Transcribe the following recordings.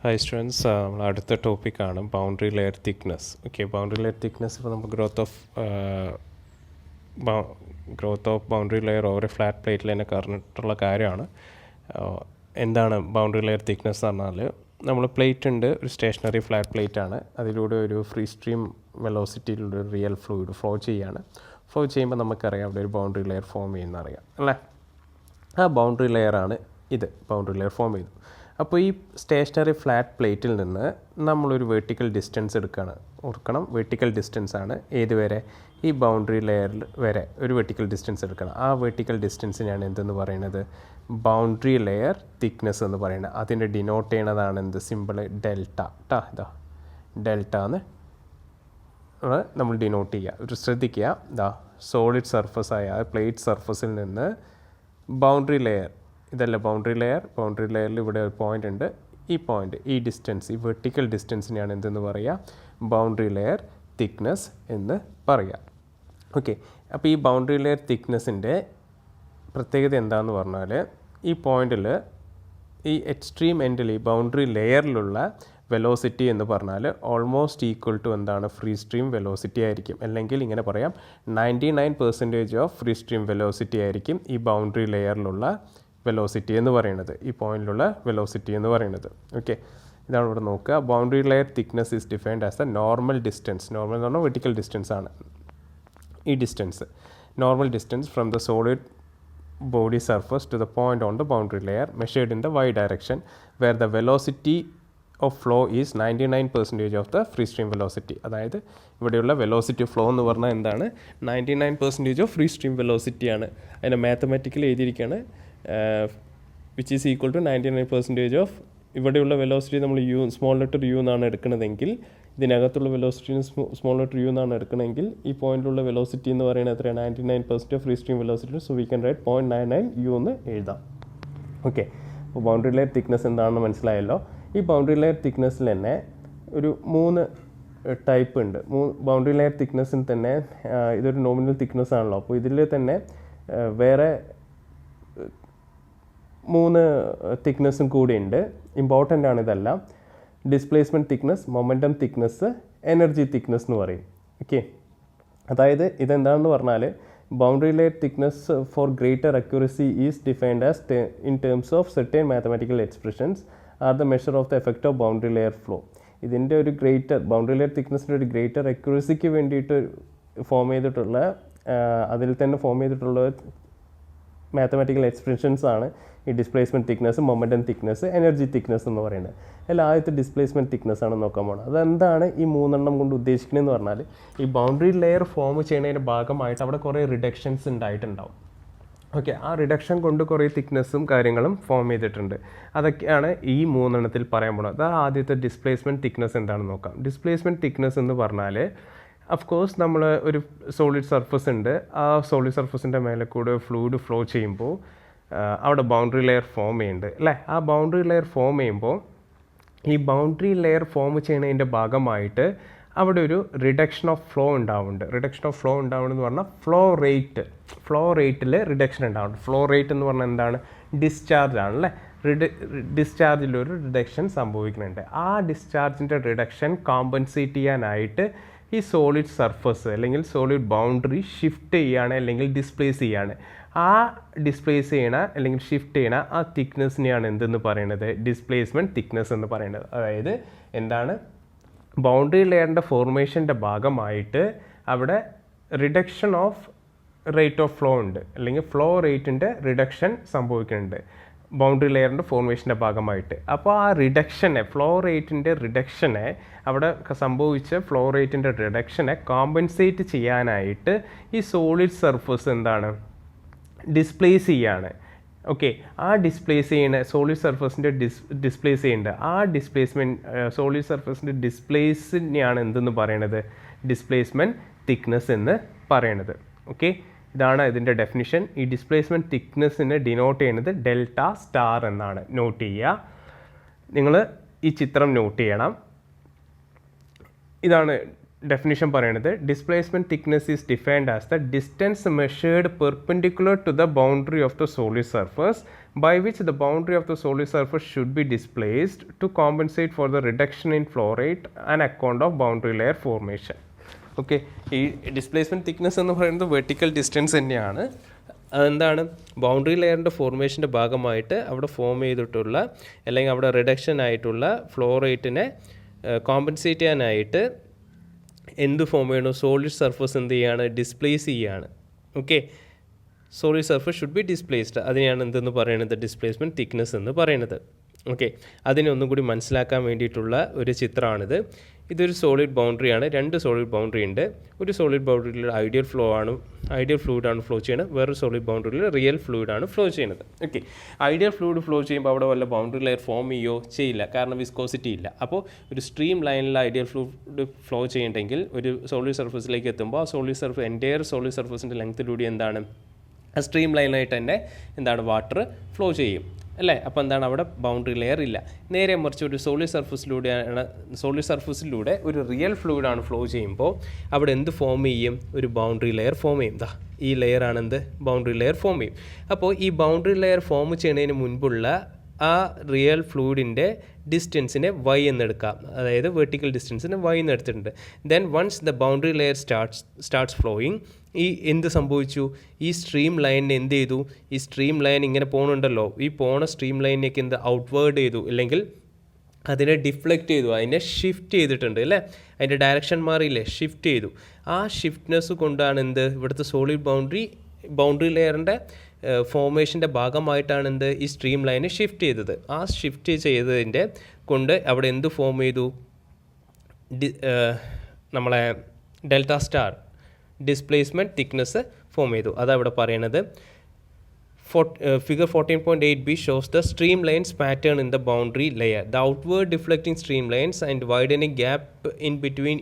Hi students, നമ്മൾ അടുത്ത ടോപ്പിക്കാണ് boundary layer thickness. Okay, boundary layer thickness ഇപ്പോൾ നമുക്ക് growth of boundary layer over A flat പ്ലേറ്റിൽ തന്നെ പറഞ്ഞിട്ടുള്ള കാര്യമാണ്. എന്താണ് ബൗണ്ടറി ലെയർ തിക്നെസ് എന്ന് പറഞ്ഞാൽ, നമ്മൾ പ്ലേറ്റ് ഉണ്ട്, ഒരു സ്റ്റേഷനറി ഫ്ലാറ്റ് പ്ലേറ്റ് ആണ്. അതിലൂടെ ഒരു ഫ്രീ സ്ട്രീം വെലോസിറ്റിയിലൂടെ ഒരു റിയൽ ഫ്ലൂയിഡ് ഫ്ലോ ചെയ്യുമ്പോൾ നമുക്കറിയാം അവിടെ ഒരു ബൗണ്ടറി ലെയർ ഫോം ചെയ്യുന്ന അറിയാം അല്ലേ. ആ ബൗണ്ടറി ലെയറാണ് ഇത്. ബൗണ്ടറി ലെയർ ഫോം ചെയ്തു. അപ്പോൾ ഈ സ്റ്റേഷനറി ഫ്ലാറ്റ് പ്ലേറ്റിൽ നിന്ന് നമ്മളൊരു വെർട്ടിക്കൽ ഡിസ്റ്റൻസ് ഓർക്കണം, വെർട്ടിക്കൽ ഡിസ്റ്റൻസ് ആണ് ഏത് വരെ, ഈ ബൗണ്ടറി ലെയറിൽ വരെ ഒരു വെർട്ടിക്കൽ ഡിസ്റ്റൻസ് എടുക്കണം. ആ വെർട്ടിക്കൽ ഡിസ്റ്റൻസിനാണ് എന്തെന്ന് പറയുന്നത്, ബൗണ്ടറി ലെയർ തിക്നെസ് എന്ന് പറയുന്നത്. അതിൻ്റെ ഡിനോട്ട് ചെയ്യണതാണ് എന്ത്, സിമ്പിൾ ഡെൽറ്റ. ഇതാ ഡെൽറ്റ എന്ന് നമ്മൾ ഡിനോട്ട് ചെയ്യുക. ശ്രദ്ധിക്കുക, ഇതാ സോളിഡ് സർഫസായ പ്ലേറ്റ് സർഫസിൽ നിന്ന് ബൗണ്ടറി ലെയർ, ഇതല്ല ബൗണ്ടറി ലെയറിൽ ഇവിടെ ഒരു പോയിൻ്റ് ഉണ്ട്. ഈ പോയിൻ്റ്, ഈ ഡിസ്റ്റൻസ്, ഈ വെർട്ടിക്കൽ ഡിസ്റ്റൻസിനെയാണ് എന്തെന്ന് പറയുക, ബൗണ്ടറി ലെയർ തിക്നെസ് എന്ന് പറയുക. ഓക്കെ, അപ്പോൾ ഈ ബൗണ്ടറി ലെയർ തിക്നെസ്സിൻ്റെ പ്രത്യേകത എന്താണെന്ന് പറഞ്ഞാൽ, ഈ പോയിൻ്റിൽ ഈ എക്സ്ട്രീം എൻഡിൽ ഈ ബൗണ്ടറി ലെയറിലുള്ള വെലോസിറ്റി എന്ന് പറഞ്ഞാൽ ഓൾമോസ്റ്റ് ഈക്വൽ ടു എന്താണ്, ഫ്രീ സ്ട്രീം വെലോസിറ്റി ആയിരിക്കും. അല്ലെങ്കിൽ ഇങ്ങനെ പറയാം, 99% ഓഫ് ഫ്രീ സ്ട്രീം വെലോസിറ്റി ആയിരിക്കും ഈ ബൗണ്ടറി ലെയറിലുള്ള വെലോസിറ്റി എന്ന് പറയുന്നത്, ഈ പോയിന്റിലുള്ള വെലോസിറ്റി എന്ന് പറയുന്നത്. ഓക്കെ, ഇതാണ് ഇവിടെ നോക്കുക. Boundary layer thickness is defined as the normal distance. Normal എന്ന് പറഞ്ഞാൽ വെർട്ടിക്കൽ ഡിസ്റ്റൻസ് ആണ് ഈ distance. Normal distance from the solid body surface to the point on the boundary layer measured in the y direction where the velocity of flow is 99% of the free stream velocity. അതായത് ഇവിടെയുള്ള velocity of flow എന്ന് പറഞ്ഞാൽ എന്താണ്, 99% of free stream വെലോസിറ്റിയാണ്. അതിനെ mathematically എഴുതിയിരിക്കുകയാണ്, which is equal to 99% of ഇവിടെയുള്ള velocity നമ്മൾ small letter U എന്നാണ് എടുക്കുന്നതെങ്കിൽ, ഇതിനകത്തുള്ള വെലോസിറ്റി സ്മോൾ ലെറ്റർ യു എന്നാണ് എടുക്കണമെങ്കിൽ, ഈ പോയിന്റിലുള്ള വെലോസിറ്റി എന്ന് പറയുന്നത് എത്രയാണ്, 99% of free stream velocity. So we can write 0.99 U എന്ന് എഴുതാം. ഓക്കെ, അപ്പോൾ ബൗണ്ടറി ലെയർ തിക്നെസ് എന്താണെന്ന് മനസ്സിലായല്ലോ. ഈ ബൗണ്ടറി ലെയർ തിക്നെസ്സിൽ തന്നെ ഒരു 3 ടൈപ്പ് ഉണ്ട്. ബൗണ്ടറി ലെയർ തിക്നെസ്സിൽ തന്നെ ഇതൊരു നോമിനൽ തിക്നെസ് ആണല്ലോ. അപ്പോൾ ഇതിൽ തന്നെ വേറെ 3 തിക്നെസ്സും കൂടി ഉണ്ട്. ഇമ്പോർട്ടൻ്റ് ആണ് ഇതെല്ലാം. Displacement thickness, momentum thickness, energy thickness എന്ന് പറയും. ഓക്കെ, അതായത് ഇതെന്താണെന്ന് പറഞ്ഞാൽ, boundary layer thickness for greater accuracy is defined as in terms of certain mathematical expressions are the measure of the effect of boundary layer flow. ഇതിൻ്റെ ഒരു boundary layer തിക്നെസ്സിൻ്റെ ഒരു greater അക്യൂറസിക്ക് വേണ്ടിയിട്ട് അതിൽ തന്നെ ഫോം ചെയ്തിട്ടുള്ള മാത്തമാറ്റിക്കൽ എക്സ്പ്രഷൻസ് ആണ് ഈ displacement thickness, momentum thickness, energy thickness എന്ന് പറയുന്നത്. അതിൽ ആദ്യത്തെ ഡിസ്പ്ലേസ്മെൻറ്റ് തിക്നെസ് ആണ് നോക്കാൻ പോകുന്നത്. അതെന്താണ് ഈ 3 കൊണ്ട് ഉദ്ദേശിക്കുന്നതെന്ന് പറഞ്ഞാൽ, ഈ ബൗണ്ടറി ലെയർ ഫോം ചെയ്യുന്നതിൻ്റെ ഭാഗമായിട്ട് അവിടെ കുറേ റിഡക്ഷൻസ് ഉണ്ടായിട്ടുണ്ടാവും. ഓക്കെ, ആ റിഡക്ഷൻ കൊണ്ട് കുറേ തിക്നെസ്സും കാര്യങ്ങളും ഫോം ചെയ്തിട്ടുണ്ട്. അതൊക്കെയാണ് ഈ 3 പറയാൻ പോകുന്നത്. അത് ആദ്യത്തെ ഡിസ്പ്ലേസ്മെൻറ്റ് തിക്നെസ് എന്താണെന്ന് നോക്കാം. ഡിസ്പ്ലേസ്മെൻറ്റ് തിക്നെസ് എന്ന് പറഞ്ഞാൽ, അഫ്കോഴ്സ് നമ്മൾ ഒരു സോളിഡ് സർഫസ് ഉണ്ട്. ആ സോളിഡ് സർഫസിൻ്റെ മേലെ കൂടെ ഫ്ലൂയിഡ് ഫ്ലോ ചെയ്യുമ്പോൾ അവിടെ ബൗണ്ടറി ലെയർ ഫോം ചെയ്യുന്നുണ്ട് അല്ലേ. ആ ബൗണ്ടറി ലെയർ ഫോം ചെയ്യുമ്പോൾ ഈ ബൗണ്ടറി ലെയർ ഫോം ചെയ്യുന്നതിൻ്റെ ഭാഗമായിട്ട് അവിടെ ഒരു റിഡക്ഷൻ ഓഫ് ഫ്ലോ ഉണ്ടാവുന്നുണ്ട്. റിഡക്ഷൻ ഓഫ് ഫ്ലോ ഉണ്ടാവുന്നതെന്ന് പറഞ്ഞാൽ ഫ്ലോ റേറ്റിൽ റിഡക്ഷൻ ഉണ്ടാവുന്നുണ്ട്. ഫ്ലോ റേറ്റ് എന്ന് പറഞ്ഞാൽ എന്താണ്, ഡിസ്ചാർജ് ആണല്ലേ. ഡിസ്ചാർജിലൊരു റിഡക്ഷൻ സംഭവിക്കുന്നുണ്ട്. ആ ഡിസ്ചാർജിൻ്റെ റിഡക്ഷൻ കോമ്പൻസേറ്റ് ചെയ്യാനായിട്ട് ഈ സോളിഡ് സർഫസ് അല്ലെങ്കിൽ സോളിഡ് ബൗണ്ടറി ഷിഫ്റ്റ് ചെയ്യുകയാണ് അല്ലെങ്കിൽ ഡിസ്പ്ലേസ് ചെയ്യുകയാണ്. ആ ഡിസ്പ്ലേസ് ചെയ്യണ അല്ലെങ്കിൽ ഷിഫ്റ്റ് ചെയ്യണ ആ തിക്നെസ്സിനെയാണ് എന്തെന്ന് പറയുന്നത്, ഡിസ്പ്ലേസ്മെൻറ്റ് തിക്നെസ് എന്ന് പറയുന്നത്. അതായത് എന്താണ്, ബൗണ്ടറി ലെയറിൻ്റെ ഫോർമേഷൻ്റെ ഭാഗമായിട്ട് അവിടെ reduction of rate of flow ഉണ്ട്, അല്ലെങ്കിൽ ഫ്ലോ റേറ്റിൻ്റെ റിഡക്ഷൻ സംഭവിക്കുന്നുണ്ട് ബൗണ്ടറി ലെയറിൻ്റെ ഫോർമേഷൻ്റെ ഭാഗമായിട്ട്. അപ്പോൾ ആ ഫ്ലോ റേറ്റിൻ്റെ റിഡക്ഷനെ, അവിടെ സംഭവിച്ച ഫ്ലോ റേറ്റിൻ്റെ റിഡക്ഷനെ കോമ്പൻസേറ്റ് ചെയ്യാനായിട്ട് ഈ സോളിഡ് സർഫസ് എന്താണ്, ഡിസ്പ്ലേസ് ചെയ്യാണ്. ഓക്കെ, ആ ഡിസ്പ്ലേസ് ചെയ്യുന്ന സോളിഡ് സർഫസിൻ്റെ ഡിസ്പ്ലേസ് ചെയ്യേണ്ടത്, ആ സോളിഡ് സർഫസിൻ്റെ ഡിസ്പ്ലേസിനെയാണ് എന്തെന്ന് പറയണത്, ഡിസ്പ്ലേസ്മെൻറ്റ് തിക്നെസ് എന്ന് പറയണത്. ഓക്കെ, ഇതാണ് ഇതിൻ്റെ ഡെഫിനിഷൻ. ഈ ഡിസ്പ്ലേസ്മെൻറ്റ് തിക്നെസ്സിനെ ഡിനോട്ട് ചെയ്യുന്നത് ഡെൽറ്റ സ്റ്റാർ എന്നാണ്. നോട്ട് ചെയ്യുക, നിങ്ങൾ ഈ ചിത്രം നോട്ട് ചെയ്യണം. ഇതാണ് ഡെഫിനിഷൻ പറയുന്നത്. Displacement thickness is defined as the distance measured perpendicular to the boundary of the solid surface by which the boundary of the solid surface should be displaced to compensate for the reduction in flow rate on account of boundary layer formation. Okay, ഈ displacement thickness എന്ന് പറയുന്നത് vertical distance തന്നെയാണ്. അതെന്താണ്, boundary ലെയറിൻ്റെ ഫോർമേഷൻ്റെ ഭാഗമായിട്ട് അവിടെ form ചെയ്തിട്ടുള്ള അല്ലെങ്കിൽ അവിടെ റിഡക്ഷൻ ആയിട്ടുള്ള ഫ്ലോ റേറ്റിനെ കോമ്പൻസേറ്റ് ചെയ്യാനായിട്ട് എന്ത് ഫോം ചെയ്യണം, സോളിഡ് സർഫസ് എന്ത് ചെയ്യാണ്, ഡിസ്പ്ലേസ് ചെയ്യുകയാണ്. Okay, solid surface should be displaced. അതിനെയാണ് എന്തെന്ന് പറയുന്നത്, ഡിസ്പ്ലേസ്മെൻറ്റ് തിക്നെസ് എന്ന് പറയുന്നത്. ഓക്കെ, അതിനെ ഒന്നും കൂടി മനസ്സിലാക്കാൻ വേണ്ടിയിട്ടുള്ള ഒരു ചിത്രമാണിത്. ഇതൊരു സോളിഡ് ബൗണ്ടറിയാണ്, രണ്ട് സോളിഡ് ബൗണ്ടറി ഉണ്ട്. ഒരു സോളിഡ് ബൗണ്ടറിയിൽ ഐഡിയൽ ഫ്ലൂയിഡാണ് ഫ്ലോ ചെയ്യുന്നത്, വേറൊരു സോളിഡ് ബൗണ്ടറിയിൽ റിയൽ ഫ്ലൂയിഡാണ് ഫ്ലോ ചെയ്യുന്നത്. ഓക്കെ, ഐഡിയൽ ഫ്ലൂയിഡ് ഫ്ലോ ചെയ്യുമ്പോൾ അവിടെ വല്ല ബൗണ്ടറി ലെയർ ഫോം ചെയ്യില്ല, കാരണം വിസ്കോസിറ്റി ഇല്ല. അപ്പോൾ ഒരു സ്ട്രീം ലൈനിൽ ഐഡിയൽ ഫ്ലൂയിഡ് ഫ്ലോ ചെയ്യണമെങ്കിൽ ഒരു സോളിഡ് സർഫസിലേക്ക് എത്തുമ്പോൾ ആ എൻറ്റയർ സോളിഡ് സർഫസിൻ്റെ ലെങ്ത്തിലൂടെ എന്താണ്, ആ സ്ട്രീം ലൈനായിട്ട് തന്നെ എന്താണ് വാട്ടർ ഫ്ലോ ചെയ്യും അല്ലേ. അപ്പോൾ എന്താണ്, അവിടെ ബൗണ്ടറി ലെയർ ഇല്ല. നേരെ മറിച്ച് ഒരു സോളിഡ് സർഫസിലൂടെ ഒരു റിയൽ ഫ്ലൂയിഡാണ് ഫ്ലോ ചെയ്യുമ്പോൾ അവിടെ എന്ത് ഫോം ചെയ്യും, ഒരു ബൗണ്ടറി ലെയർ ഫോം ചെയ്യും. ഈ ലെയർ ആണെന്ത്, ബൗണ്ടറി ലെയർ ഫോം ചെയ്യും. അപ്പോൾ ഈ ബൗണ്ടറി ലെയർ ഫോം ചെയ്യുന്നതിന് മുൻപുള്ള ആ റിയൽ ഫ്ലൂയിഡിൻ്റെ ഡിസ്റ്റൻസിനെ y എന്നെടുക്കാം, അതായത് വെർട്ടിക്കൽ ഡിസ്റ്റൻസിനെ y എന്നെടുത്തിട്ടുണ്ട്. Then once the boundary layer starts flowing, ഈ എന്ത് സംഭവിച്ചു, ഈ സ്ട്രീം ലൈനിനെ എന്ത് ചെയ്തു, ഈ സ്ട്രീം ലൈൻ ഇങ്ങനെ പോകുന്നുണ്ടല്ലോ, ഈ പോണ സ്ട്രീം ലൈനിലേക്ക് എന്ത് ഔട്ട്വേർഡ് ചെയ്തു, അല്ലെങ്കിൽ അതിനെ ഡിഫ്ലക്റ്റ് ചെയ്തു, അതിനെ ഷിഫ്റ്റ് ചെയ്തിട്ടുണ്ട് അല്ലേ, അതിൻ്റെ ഡയറക്ഷൻ മാറിയില്ലേ, ഷിഫ്റ്റ് ചെയ്തു. ആ ഷിഫ്റ്റ്നെസ് കൊണ്ടാണ് എന്ത്, ഇവിടുത്തെ സോളിഡ് ബൗണ്ടറി ലെയറിൻ്റെ ഫോർമേഷൻ്റെ ഭാഗമായിട്ടാണ് എന്ത്, ഈ സ്ട്രീം ലൈന് ഷിഫ്റ്റ് ചെയ്തത്. ആ ഷിഫ്റ്റ് ചെയ്തതിൻ്റെ കൊണ്ട് അവിടെ എന്ത് ഫോം ചെയ്തു, നമ്മളെ delta star displacement thickness form ചെയ്തു. അതവിടെ പറയണത്. Figure 14.8b shows the streamlines pattern in the boundary layer. The outward deflecting streamlines and widening gap in between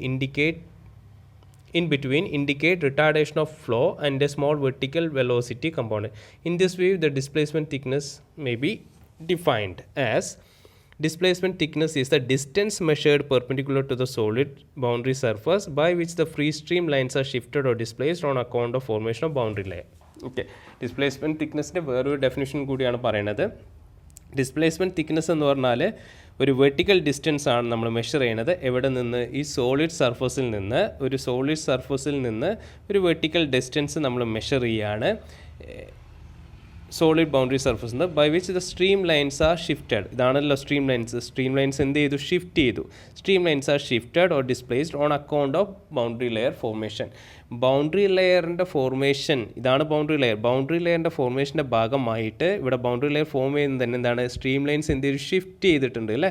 indicate retardation of flow and a small vertical velocity component. In this way, the displacement thickness may be defined as displacement thickness is the distance measured perpendicular to the solid boundary surface by which the free streamlines are shifted or displaced on account of formation of boundary layer. Okay, displacement തിക്നെസ്സിൻ്റെ വേറൊരു definition കൂടിയാണ് പറയുന്നത്. Displacement thickness എന്ന് പറഞ്ഞാൽ ഒരു vertical distance ആണ് നമ്മൾ measure ചെയ്യുന്നത്. എവിടെ നിന്ന്, ഈ സോളിഡ് സർഫസിൽ നിന്ന് ഒരു വെർട്ടിക്കൽ ഡിസ്റ്റൻസ് നമ്മൾ മെഷർ ചെയ്യുകയാണ് സോളിഡ് ബൗണ്ടറി സർഫസിൽ നിന്ന്, by which the stream lines are shifted. ഇതാണല്ലോ സ്ട്രീം ലൈൻസ് എന്ത് ചെയ്തു, ഷിഫ്റ്റ് ചെയ്തു. Stream lines are shifted or displaced on account of boundary layer formation. Boundary ലെയറിൻ്റെ ഫോർമേഷൻ, ഇതാണ് ബൗണ്ടറി ലെയറിൻ്റെ ഫോർമേഷൻ്റെ ഭാഗമായിട്ട് ഇവിടെ ബൗണ്ടറി ലെയർ ഫോം ചെയ്യുന്നത് തന്നെ എന്താണ്, സ്ട്രീം ലൈൻസ് എന്ത് ചെയ്തു, ഷിഫ്റ്റ് ചെയ്തിട്ടുണ്ട് അല്ലേ.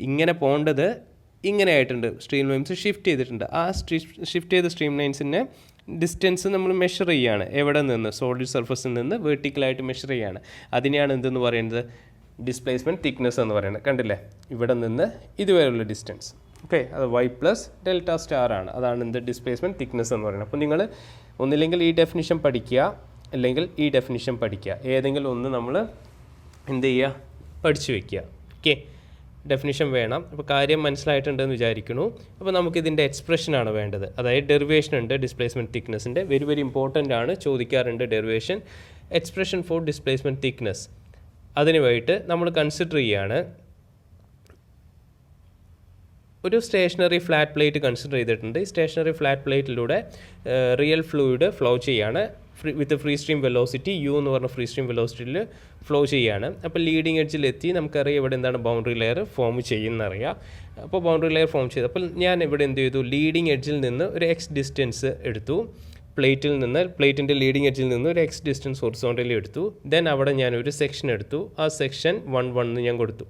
ഇങ്ങനെ പോകേണ്ടത് ഇങ്ങനെ ആയിട്ടുണ്ട്, സ്ട്രീം ലൈൻസ് ഷിഫ്റ്റ് ചെയ്തിട്ടുണ്ട്. ആ ഷിഫ്റ്റ് ചെയ്ത സ്ട്രീം ലൈൻസിൻ്റെ ഡിസ്റ്റൻസ് നമ്മൾ മെഷർ ചെയ്യുകയാണ്. എവിടെ നിന്ന്, സോളിഡ് സർഫസിൽ നിന്ന് വെർട്ടിക്കലായിട്ട് മെഷർ ചെയ്യുകയാണ്. അതിനെയാണ് എന്തെന്ന് പറയുന്നത്, ഡിസ്പ്ലേസ്മെൻറ്റ് തിക്നെസ് എന്ന് പറയുന്നത്. കണ്ടില്ലേ, ഇവിടെ നിന്ന് ഇതുവരെയുള്ള ഡിസ്റ്റൻസ്. ഓക്കെ, അത് y പ്ലസ് ഡെൽറ്റ സ്റ്റാർ ആണ്. അതാണ് എന്ത്, ഡിസ്പ്ലേസ്മെൻറ്റ് തിക്നെസ് എന്ന് പറയുന്നത്. അപ്പോൾ നിങ്ങൾ ഒന്നില്ലെങ്കിൽ ഈ ഡെഫിനിഷൻ പഠിക്കുക, അല്ലെങ്കിൽ ഈ ഡെഫിനിഷൻ പഠിക്കുക. ഏതെങ്കിലും ഒന്ന് നമ്മൾ എന്ത് ചെയ്യുക, പഠിച്ചു വയ്ക്കുക. ഓക്കെ, ഡെഫിനിഷൻ വേണം. അപ്പോൾ കാര്യം മനസ്സിലായിട്ടുണ്ടെന്ന് വിചാരിക്കുന്നു. അപ്പോൾ നമുക്കിതിൻ്റെ എക്സ്പ്രഷനാണ് വേണ്ടത്, അതായത് ഡെറിവേഷൻ ഉണ്ട് ഡിസ്പ്ലേസ്മെൻറ്റ് തിക്നെസ്സിൻ്റെ. വെരി ഇമ്പോർട്ടൻ്റ് ആണ്, ചോദിക്കാറുണ്ട് derivation. Expression for displacement thickness, അതിനുമായിട്ട് നമ്മൾ കൺസിഡർ ചെയ്യുകയാണ്. ഒരു സ്റ്റേഷനറി ഫ്ലാറ്റ് പ്ലേറ്റ് കൺസിഡർ ചെയ്തിട്ടുണ്ട്. ഈ സ്റ്റേഷനറി ഫ്ലാറ്റ് പ്ലേറ്റിലൂടെ റിയൽ ഫ്ലൂയിഡ് ഫ്ലോ ചെയ്യാണ് with free stream velocity u എന്ന് പറഞ്ഞ ഫ്രീ സ്ട്രീം വെലോസിറ്റിയിൽ ഫ്ലോ ചെയ്യാണ്. അപ്പോൾ ലീഡിങ് എഡ്ജിലെത്തി നമുക്കറിയാം ഇവിടെ എന്താണ് ബൗണ്ടറി ലെയർ ഫോം ചെയ്യുന്നറിയാം. അപ്പോൾ ബൗണ്ടറി ലെയർ ഫോം ചെയ്തു. അപ്പോൾ ഞാൻ ഇവിടെ എന്ത് ചെയ്തു, ലീഡിങ് എഡ്ജിൽ നിന്ന് ഒരു എക്സ് ഡിസ്റ്റൻസ് എടുത്തു, പ്ലേറ്റിൻ്റെ ലീഡിങ് എഡ്ജിൽ നിന്ന് ഒരു എക്സ് ഡിസ്റ്റൻസ് ഹൊറിസോണ്ടലി എടുത്തു. ദെൻ അവിടെ ഞാനൊരു സെക്ഷൻ എടുത്തു. ആ സെക്ഷൻ 1 എന്ന് ഞാൻ കൊടുത്തു.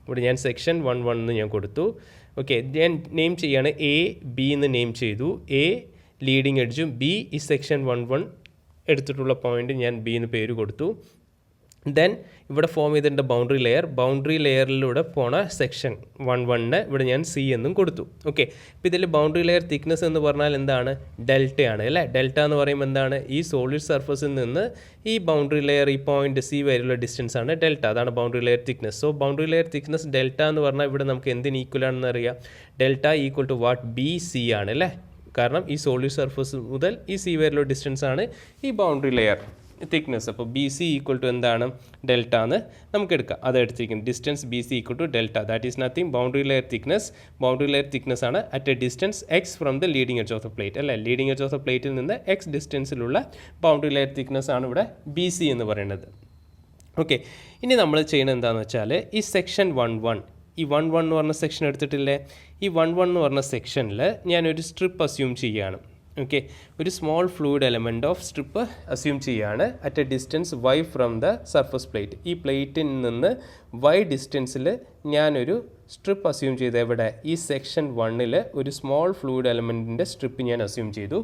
ഇവിടെ ഞാൻ സെക്ഷൻ 1 എന്ന് ഞാൻ കൊടുത്തു. ഓക്കെ, ഞാൻ നെയിം ചെയ്യാണ്, എ ബി എന്ന് നെയിം ചെയ്തു. എ ലീഡിങ് എഡ്ജും ബി ഈ സെക്ഷൻ 1 എടുത്തിട്ടുള്ള പോയിന്റ് ഞാൻ ബി എന്ന് പേര് കൊടുത്തു. ദെൻ ഇവിടെ ഫോം ചെയ്തിട്ടുണ്ട് ബൗണ്ടറി ലെയറിലൂടെ പോണ സെക്ഷൻ 1 ഇവിടെ ഞാൻ സി എന്നും കൊടുത്തു. ഓക്കെ, ഇപ്പോൾ ഇതിൽ ബൗണ്ടറി ലെയർ തിക്നെസ് എന്ന് പറഞ്ഞാൽ എന്താണ്, ഡെൽറ്റയാണ് അല്ലേ. ഡെൽറ്റ എന്ന് പറയുമ്പോൾ എന്താണ്, ഈ സോളിഡ് സർഫസിൽ നിന്ന് ഈ ബൗണ്ടറി ലെയർ ഈ പോയിന്റ് സി വരെയുള്ള ഡിസ്റ്റൻസ് ആണ് ഡെൽറ്റ. അതാണ് boundary layer thickness. So boundary layer thickness delta എന്ന് പറഞ്ഞാൽ ഇവിടെ നമുക്ക് എന്തിന് ഈക്വൽ ആണെന്ന് അറിയാം, delta equal to what, B C ആണ് അല്ലേ. കാരണം ഈ സോളിഡ് സർഫസ് മുതൽ ഈ സി വരെയുള്ള ഡിസ്റ്റൻസ് ആണ് ഈ ബൗണ്ടറി ലെയർ. തിക്നെസ്. അപ്പോൾ ബി സി ഈക്വൽ ടു എന്താണ്, ഡെൽറ്റ എന്ന് നമുക്ക് എടുക്കാം. അത് എടുത്തിരിക്കുന്നത് distance B C equal to delta, that is nothing boundary layer thickness. Boundary layer thickness ആണ് at a distance X from the leading edge of the plate, അല്ലേ. Leading edge of the പ്ലേറ്റിൽ നിന്ന് X ഡിസ്റ്റൻസിലുള്ള boundary layer thickness ആണ് ഇവിടെ B C എന്ന് പറയുന്നത്. Okay, ഇനി നമ്മൾ ചെയ്യുന്നത് എന്താണെന്ന് വെച്ചാൽ ഈ സെക്ഷൻ 1-1, ഈ 1-1 എന്ന് പറഞ്ഞ സെക്ഷൻ എടുത്തിട്ടില്ലേ, ഈ 1-1 എന്ന് പറഞ്ഞ സെക്ഷനിൽ ഞാനൊരു സ്ട്രിപ്പ് അസ്യൂം ചെയ്യുകയാണ്. ഓക്കെ, ഒരു small fluid element of strip assume ചെയ്യുകയാണ് at a distance y from the surface plate. ഈ പ്ലേറ്റിൽ നിന്ന് y ഡിസ്റ്റൻസിൽ ഞാനൊരു സ്ട്രിപ്പ് അസ്യൂം ചെയ്ത് എവിടെ, ഈ സെക്ഷൻ 1-ൽ ഒരു സ്മോൾ ഫ്ലൂയിഡ് എലമെൻറ്റിൻ്റെ സ്ട്രിപ്പ് ഞാൻ അസ്യൂം ചെയ്തു.